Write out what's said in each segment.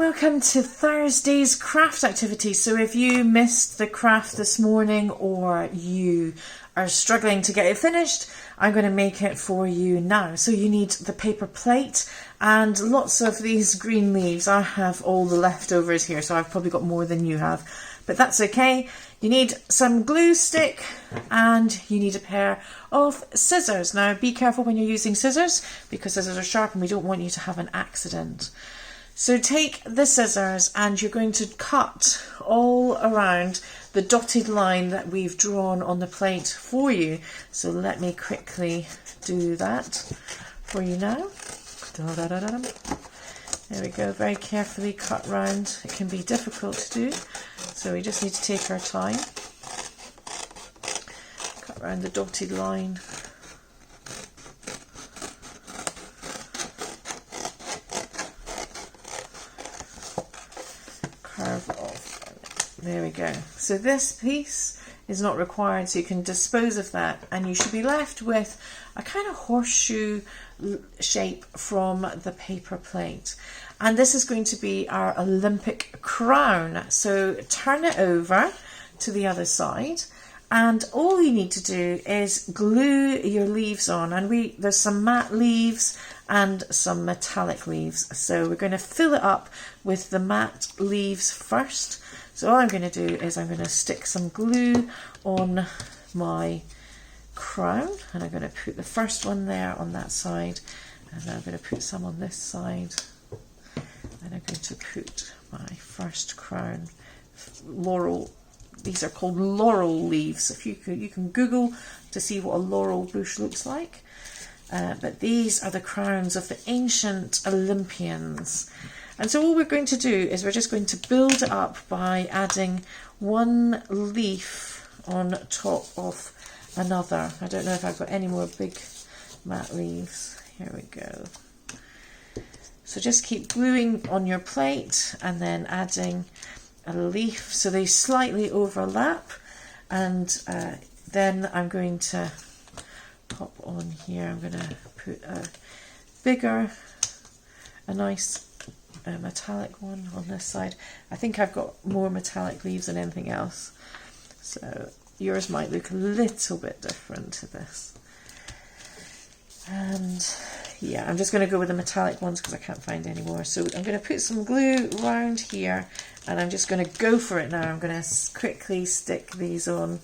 welcome to Thursday's craft activity. So if you missed the craft this morning or you are struggling to get it finished, I'm going to make it for you now. So you need the paper plate and lots of these green leaves. I have all the leftovers here, so I've probably got more than you have, but that's okay. You need some glue stick and you need a pair of scissors. Now be careful when you're using scissors because scissors are sharp and we don't want you to have an accident. So take the scissors and you're going to cut all around the dotted line that we've drawn on the plate for you. So let me quickly do that for you now. There we go, very carefully cut round. It can be difficult to do, so we just need to take our time. Cut around the dotted line. Curve off. There we go. So this piece is not required, so you can dispose of that, and you should be left with a kind of horseshoe shape from the paper plate. And this is going to be our Olympic crown. So turn it over to the other side, and all you need to do is glue your leaves on. And there's some matte leaves and some metallic leaves, so we're going to fill it up with the matte leaves first. So all I'm going to do is I'm going to stick some glue on my crown, and I'm going to put the first one there on that side, and then I'm going to put some on this side, and I'm going to put my first crown. Laurel, these are called laurel leaves. If you can Google to see what a laurel bush looks like. But these are the crowns of the ancient Olympians. And so all we're going to do is we're just going to build it up by adding one leaf on top of another. I don't know if I've got any more big matte leaves. Here we go. So just keep gluing on your plate and then adding a leaf so they slightly overlap, and then I'm going to pop on here. I'm going to put a nice metallic one on this side. I think I've got more metallic leaves than anything else, so yours might look a little bit different to this. And yeah, I'm just going to go with the metallic ones because I can't find any more. So I'm going to put some glue around here, and I'm just going to go for it now. I'm going to quickly stick these on.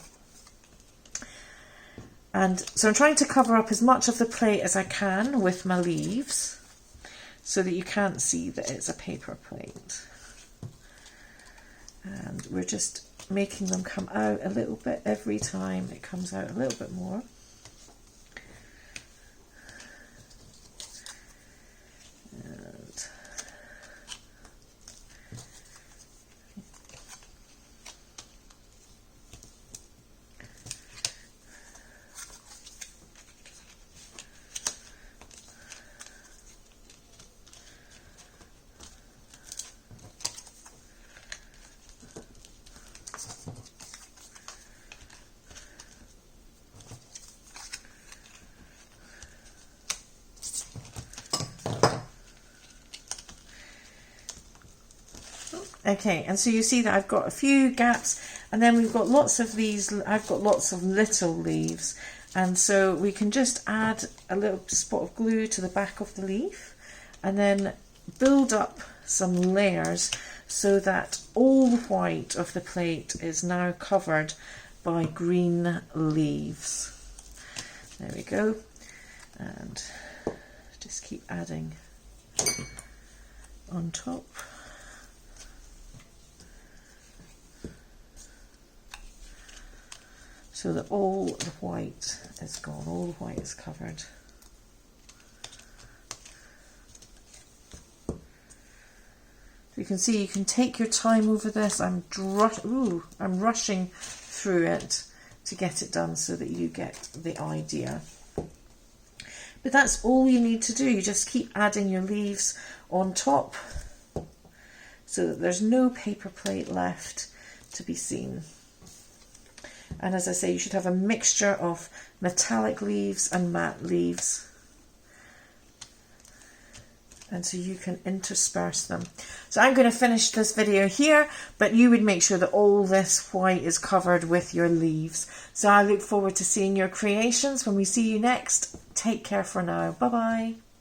And so I'm trying to cover up as much of the plate as I can with my leaves so that you can't see that it's a paper plate. And we're just making them come out a little bit every time. It comes out a little bit more. Okay, and so you see that I've got a few gaps, and then we've got lots of these. I've got lots of little leaves, and so we can just add a little spot of glue to the back of the leaf and then build up some layers so that all the white of the plate is now covered by green leaves. There we go, and just keep adding on top. So that all the white is gone, all the white is covered. So you can see you can take your time over this. I'm rushing through it to get it done so that you get the idea. But that's all you need to do. You just keep adding your leaves on top so that there's no paper plate left to be seen. And as I say, you should have a mixture of metallic leaves and matte leaves. and so you can intersperse them. So I'm going to finish this video here, but you would make sure that all this white is covered with your leaves. So I look forward to seeing your creations when we see you next. Take care for now. Bye bye.